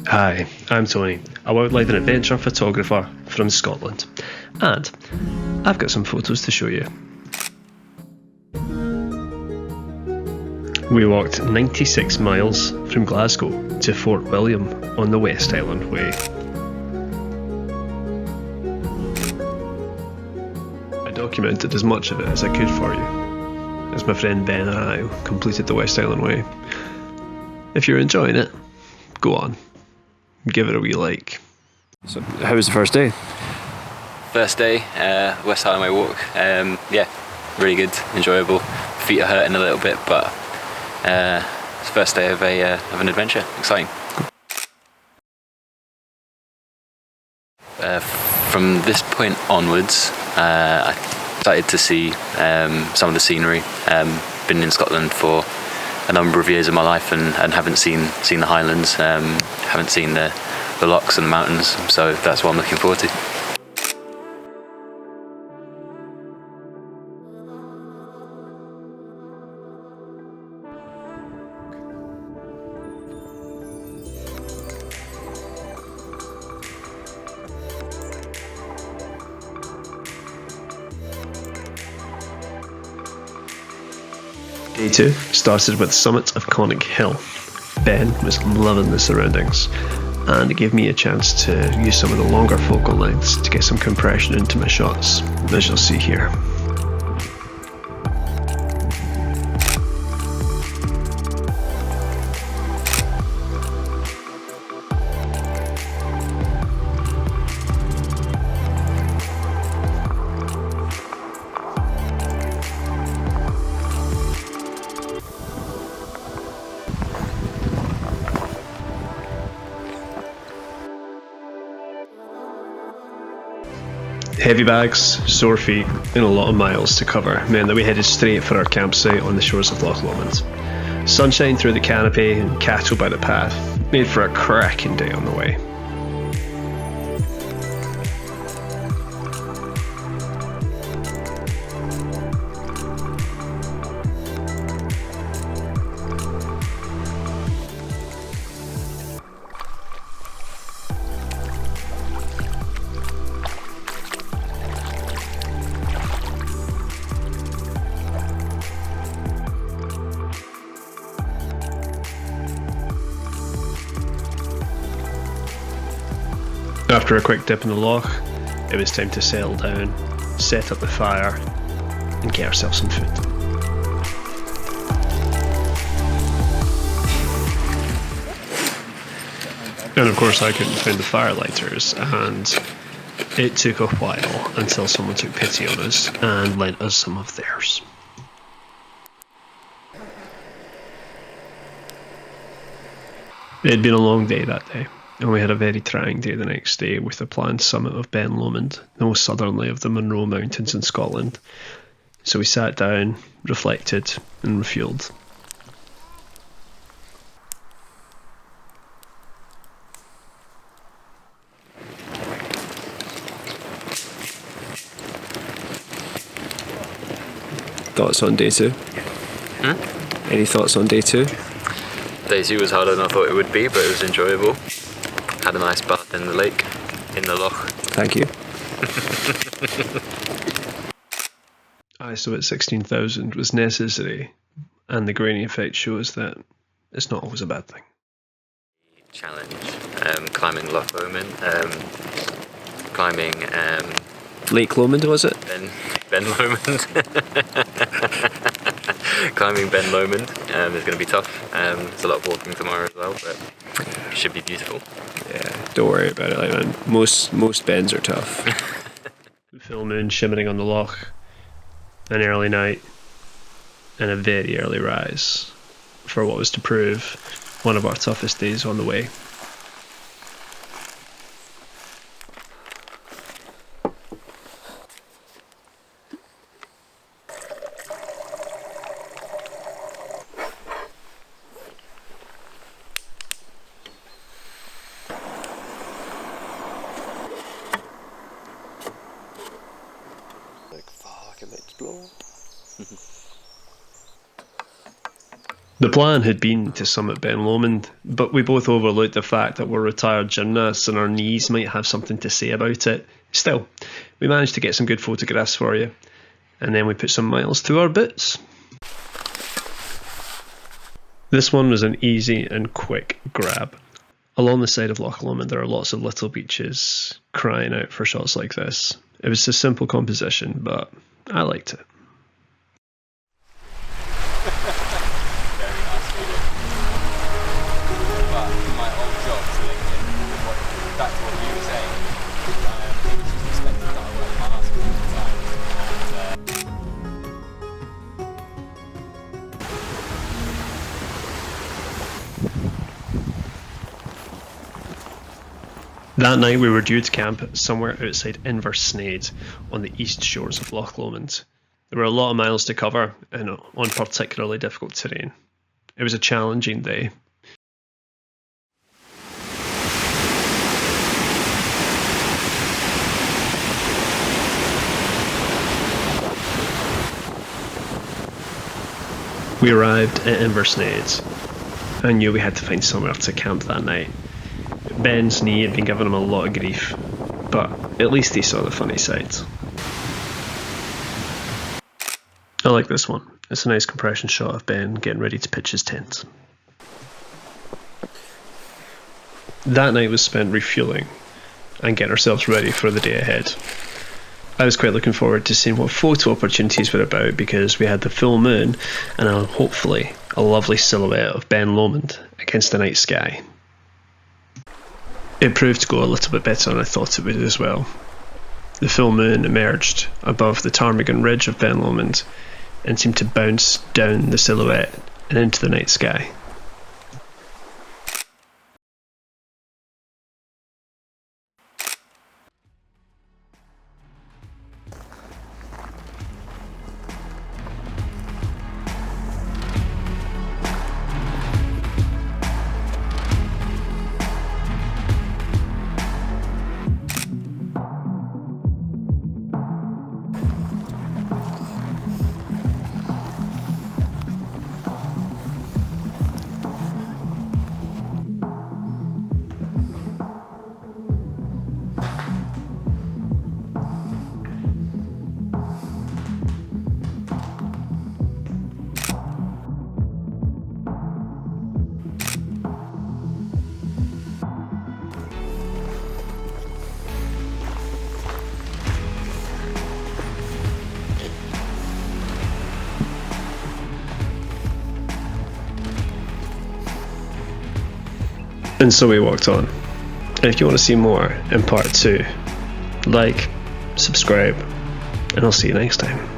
Hi, I'm Tony, a wildlife and adventure photographer from Scotland, and I've got some photos to show you. We walked 96 miles from Glasgow to Fort William on the West Highland Way. I documented as much of it as I could for you, as my friend Ben and I completed the West Highland Way. If you're enjoying it, go on. Give it a wee like. So, how was the first day? First day, West Highland Way walk. Yeah, really good, enjoyable. Feet are hurting a little bit, but it's the first day of an adventure. Exciting. From this point onwards, I started to see some of the scenery. Been in Scotland for a number of years of my life and haven't seen the Highlands, haven't seen the lochs and the mountains, so that's what I'm looking forward to. Day 2 started with the summit of Connick Hill. Ben was loving the surroundings, and it gave me a chance to use some of the longer focal lengths to get some compression into my shots, as you'll see here. Heavy bags, sore feet, and a lot of miles to cover meant that we headed straight for our campsite on the shores of Loch Lomond. Sunshine through the canopy and cattle by the path made for a cracking day on the way. After a quick dip in the loch, it was time to settle down, set up the fire, and get ourselves some food. And of course I couldn't find the fire lighters, and it took a while until someone took pity on us and lent us some of theirs. It had been a long day that day, and we had a very trying day the next day with the planned summit of Ben Lomond, the most southerly of the Munro Mountains in Scotland. So we sat down, reflected, and refueled. Thoughts on day 2? Any thoughts on day 2? Day 2 was harder than I thought it would be, but it was enjoyable. Had a nice bath in the lake, in the loch. Thank you. ISO at 16,000 was necessary, and the grainy effect shows that it's not always a bad thing. Challenge, climbing Loch Lomond, climbing Lake Lomond, was it? Ben Lomond. Climbing Ben Lomond is going to be tough. There's a lot of walking tomorrow as well, but it should be beautiful. Yeah, don't worry about it, like, man. Most bends are tough. The full moon shimmering on the loch, an early night, and a very early rise for what was to prove one of our toughest days on the way. Like, fuck, I might explode. The plan had been to summit Ben Lomond, but we both overlooked the fact that we're retired gymnasts and our knees might have something to say about it. Still, we managed to get some good photographs for you, and then we put some miles through our boots. This one was an easy and quick grab. Along the side of Loch Lomond there are lots of little beaches crying out for shots like this. It was a simple composition, but I liked it. Very nice feeling. But in my old job, so back to what you were saying, it was just expected that I worked my ass off all the time. That night we were due to camp somewhere outside Inversnaid on the east shores of Loch Lomond. There were a lot of miles to cover and on particularly difficult terrain. It was a challenging day. We arrived at Inversnaid and knew we had to find somewhere to camp that night. Ben's knee had been giving him a lot of grief, but at least he saw the funny side. I like this one. It's a nice compression shot of Ben getting ready to pitch his tent. That night was spent refueling and getting ourselves ready for the day ahead. I was quite looking forward to seeing what photo opportunities were about because we had the full moon and hopefully a lovely silhouette of Ben Lomond against the night sky. It proved to go a little bit better than I thought it would as well. The full moon emerged above the ptarmigan ridge of Ben Lomond and seemed to bounce down the silhouette and into the night sky. And so we walked on. And if you want to see more in part 2, like, subscribe, and I'll see you next time.